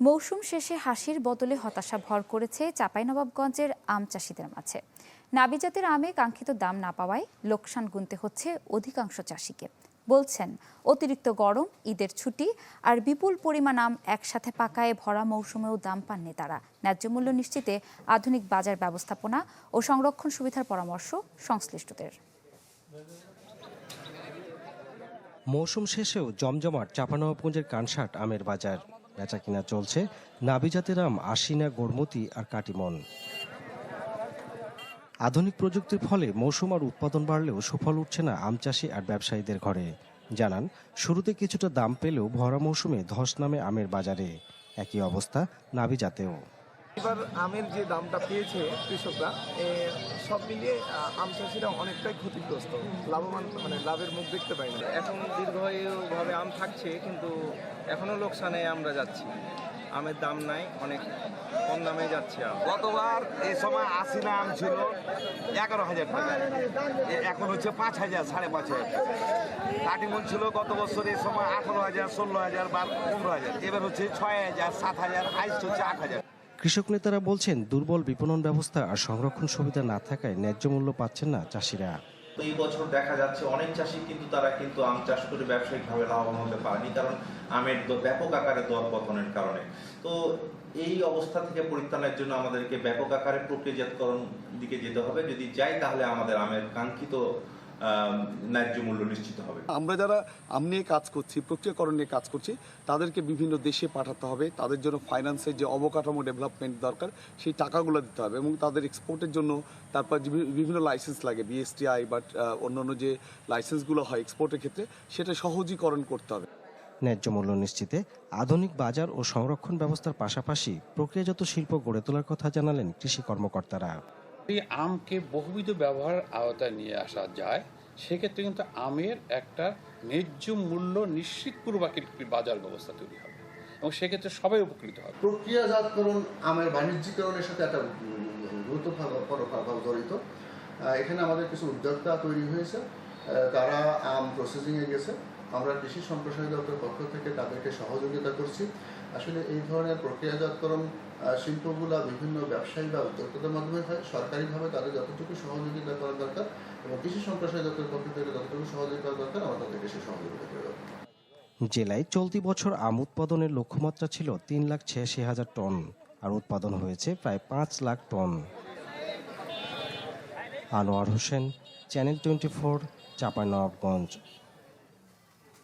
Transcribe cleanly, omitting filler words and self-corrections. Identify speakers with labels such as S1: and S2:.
S1: মৌসুম শেষে হাসির বদলে হতাশা ভর করেছে চাঁপাইনবাবগঞ্জের আম চাষিদের মাঝে। নাবি জাতের আমে কাঙ্ক্ষিত দাম না পাওয়ায় লোকসান গুনতে হচ্ছে অধিকাংশ চাষিকে। বলছেন, অতিরিক্ত গরম, ঈদের ছুটি আর বিপুল পরিমাণ আম একসাথে পাকায় ভরা মৌসুমেও দাম পাননি তারা। ন্যায্য মূল্য নিশ্চিতে আধুনিক বাজার ব্যবস্থাপনা ও সংরক্ষণ সুবিধার পরামর্শ সংশ্লিষ্টদের।
S2: মৌসুম শেষেও জমজমাট চাঁপাইনবাবগঞ্জের কানসাট আমের বাজার। বেচাকিনা চলছে নাবি জাতের আম আশিনা, গোড়মতি আর কাটিমন। আধুনিক প্রযুক্তির ফলে মৌসুম আর উৎপাদন বাড়লেও সুফল উঠছে না আম চাষি আর ব্যবসায়ীদের ঘরে। জানান, শুরুতে কিছুটা দাম পেলেও ভরা মৌসুমে ধস নামে আমের বাজারে। একই অবস্থা নাবি জাতেও।
S3: এবার আমের যে দামটা পেয়েছে কৃষকরা, সব মিলিয়ে আম চাষিরা অনেকটাই ক্ষতিগ্রস্ত, লাভবান লাভের মুখ দেখতে পাই না।
S4: এখন দীর্ঘভাবে আম থাকছে, কিন্তু এখনো লোকসানে আমরা যাচ্ছি। আমের দাম নাই, অনেক কম দামে যাচ্ছে আম।
S5: গতবার এই সময় আশিনা আম ছিল 11,000 টাকা, এখন হচ্ছে 5,000, 5,500 টাকা। কাটিমন ছিল গত বছর এই সময় 18,000, 16,000 বা 15,000, এবার হচ্ছে 6,000, 7,000, হাইস্ট হচ্ছে 8,000।
S2: কৃষক নেতারা বলছেন, দুর্বল বিপণন ব্যবস্থা আর সংরক্ষণ সুবিধা না থাকায় ন্যায্য মূল্য পাচ্ছেন না চাষিরা।
S6: এই বছর দেখা যাচ্ছে অনেক চাষি তারা আম চাষ করে ব্যবসায়িকভাবে লাভবান হতে পারেনি, কারণ আমের ব্যাপক আকারে দর পতনের কারণে। তো এই অবস্থা থেকে পরিত্রাণের জন্য আমাদেরকে ব্যাপক আকারে প্রক্রিয়াজাতকরণ দিকে যেতে হবে। যদি যাই তাহলে আমাদের আমের কাঙ্ক্ষিত ন্যায্য মূল্য নিশ্চিত হবে।
S3: আমরা যারা আম নিয়ে কাজ করছি, প্রক্রিয়াকরণ নিয়ে কাজ করছি, তাদেরকে বিভিন্ন দেশে পাঠাতে হবে। তাদের জন্য ফাইন্যান্সের যে অবকাঠামো ডেভেলপমেন্ট দরকার, সেই টাকাগুলো দিতে হবে এবং তাদের এক্সপোর্টের জন্য তারপর বিভিন্ন লাইসেন্স লাগে, বিএসটিআই বা অন্যান্য যে লাইসেন্সগুলো হয় এক্সপোর্টের ক্ষেত্রে, সেটা সহজীকরণ করতে হবে।
S2: ন্যায্য মূল্য নিশ্চিতে আধুনিক বাজার ও সংরক্ষণ ব্যবস্থার পাশাপাশি প্রক্রিয়াজাত শিল্প গড়ে তোলার কথা জানালেন কৃষি কর্মকর্তারা।
S7: এই আমকে বহুবিধ ব্যবহার আওতায় নিয়ে আসা যায়, সেক্ষেত্রে কিন্তু আমের একটা ন্যায্য মূল্য নিশ্চিত পূর্বক একটি বাজার ব্যবস্থা তৈরি হবে এবং সেক্ষেত্রে সবাই উপকৃত হবে।
S8: প্রক্রিয়াজাতকরণ আমের বাণিজ্যিকরণের সাথে একটা গুরুত্বপূর্ণ জড়িত। এখানে আমাদের কিছু উদ্যোক্তা তৈরি হয়েছে, তারা আম প্রসেসিংয়ে গেছে। আমরা কৃষি সম্প্রসারণ দপ্তরের পক্ষ থেকে তাদেরকে সহযোগিতা করছি। আসলে এই ধরনের প্রক্রিয়াজাতকরণ শিল্পগুলো বিভিন্ন ব্যবসায়ী বা উদ্যোক্তাদের মাধ্যমে হয়। সরকারিভাবে তাদের যতটুকু সহযোগিতা করা দরকার এবং কৃষি সম্প্রসারণ দপ্তরের পক্ষ থেকে যতটুকু সহযোগিতা দরকার, আমরা তাদেরকে সে সহযোগিতা করে দেব।
S2: জেলায় চলতি বছর আম উৎপাদনের লক্ষ্যমাত্রা ছিল 3,86,000 টন, আর উৎপাদন হয়েছে প্রায় 5 লাখ টন। আনোয়ার হোসেন, চ্যানেল 24, চাঁপাইনবাবগঞ্জ।